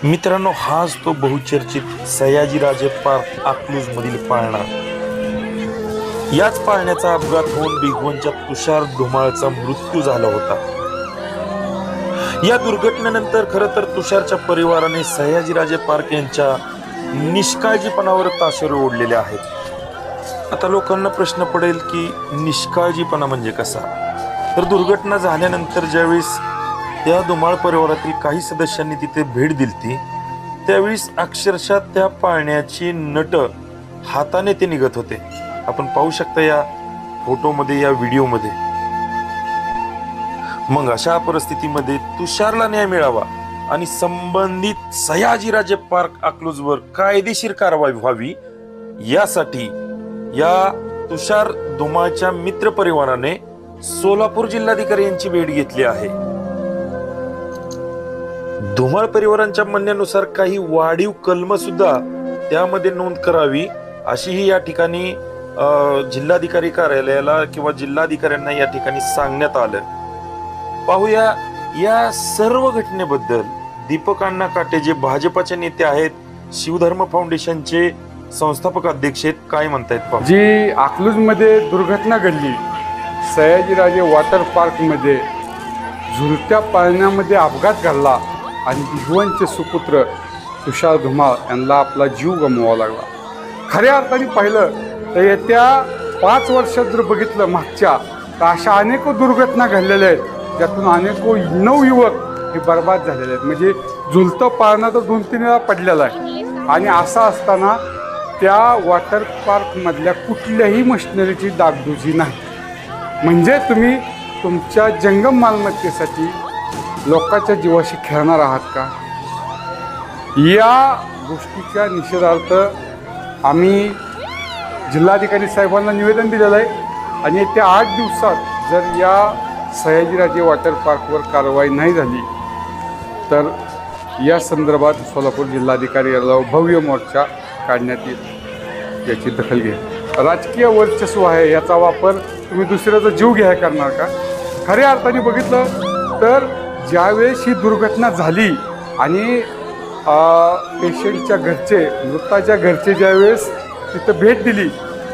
मित्रांनो, हाच तो बहुचर्चित सयाजीराजे पार्क अकलूज मधील पाळणा. याच पाळण्याचा अपघात होऊन भिगवणच्या तुषार धुमाळचा मृत्यू झाला होता. या दुर्घटनेनंतर खरं तर तुषारच्या परिवाराने सयाजीराजे पार्क यांच्या निष्काळजीपणावर ताशेरे ओढलेले आहेत. आता लोकांना प्रश्न पडेल की निष्काळजीपणा म्हणजे कसा? तर दुर्घटना झाल्यानंतर ज्यावेळेस त्या धुमाळ परिवारातील काही सदस्यांनी तिथे भेट दिली, त्यावेळेस अक्षरशः त्या पाळण्याची नट हाताने ते निघत होते. आपण पाहू शकता या फोटोमध्ये, या व्हिडिओमध्ये. मग अशा परिस्थितीमध्ये तुषारला न्याय मिळावा आणि संबंधित सयाजीराजे पार्क अकलूजवर कायदेशीर कारवाई व्हावी, यासाठी या तुषार धुमाळच्या मित्र परिवाराने सोलापूर जिल्हाधिकारी यांची भेट घेतली आहे. धुमाळ परिवारांच्या म्हणण्यानुसार काही वाढीव कलम सुद्धा त्यामध्ये नोंद करावी, अशीही या ठिकाणी जिल्हाधिकारी कार्यालयाला किंवा जिल्हाधिकाऱ्यांना या ठिकाणी सांगण्यात आलं. पाहूया या सर्व घटनेबद्दल दीपक अण्णा काटे, जे भाजपाचे नेते आहेत, शिवधर्म फाउंडेशनचे संस्थापक अध्यक्ष आहेत, काय म्हणतायत पाहू. जी अकलूज मध्ये दुर्घटना घडली, सयाजीराजे वॉटर पार्क मध्ये झुलत्या पाळण्यामध्ये अपघात घडला आणि भिगवणचे सुपुत्र तुषार धुमाळ यांना आपला जीव गमवावा लागला. खऱ्या अर्थाने पाहिलं तर येत्या 5 वर्षात जर बघितलं मागच्या, तर अशा अनेक दुर्घटना घडलेल्या आहेत, ज्यातून अनेक नवयुवक हे बर्बाद झालेले आहेत. म्हणजे झुलतं पाळणं तर 2-3 वेळा पडलेलं आहे. आणि असं असताना त्या वॉटर पार्कमधल्या कुठल्याही मशिनरीची डागडुजी नाही. म्हणजे तुम्ही तुमच्या जंगम मालमत्तेसाठी लोकांच्या जीवाशी खेळणार आहात का? या गोष्टीच्या निषेधार्थ आम्ही जिल्हाधिकारी साहेबांना निवेदन दिलेलं आहे आणि येत्या 8 दिवसात जर या सयाजीराजे वॉटर पार्कवर कारवाई नाही झाली तर या संदर्भात सोलापूर जिल्हाधिकारी याला भव्य मोर्चा काढण्यात येईल. याची दखल घे. राजकीय वर्चस्व आहे, याचा वापर तुम्ही दुसऱ्याचा जीव घ्याय करणार का? खऱ्या अर्थाने बघितलं तर ज्यावेळेस ही दुर्घटना झाली आणि पेशंटच्या घरचे, मृताच्या घरचे ज्यावेळेस तिथं भेट दिली,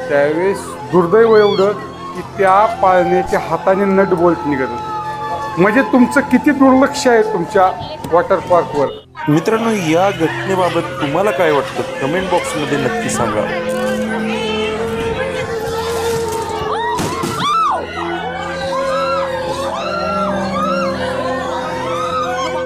त्यावेळेस दुर्दैव एवढं की त्या पाळण्याच्या हाताने नट बोल्ट निघत होते. म्हणजे तुमचं किती दुर्लक्ष आहे तुमच्या वॉटर पार्कवर. मित्रांनो, या घटनेबाबत तुम्हाला काय वाटतं? कमेंट बॉक्समध्ये नक्की सांगा.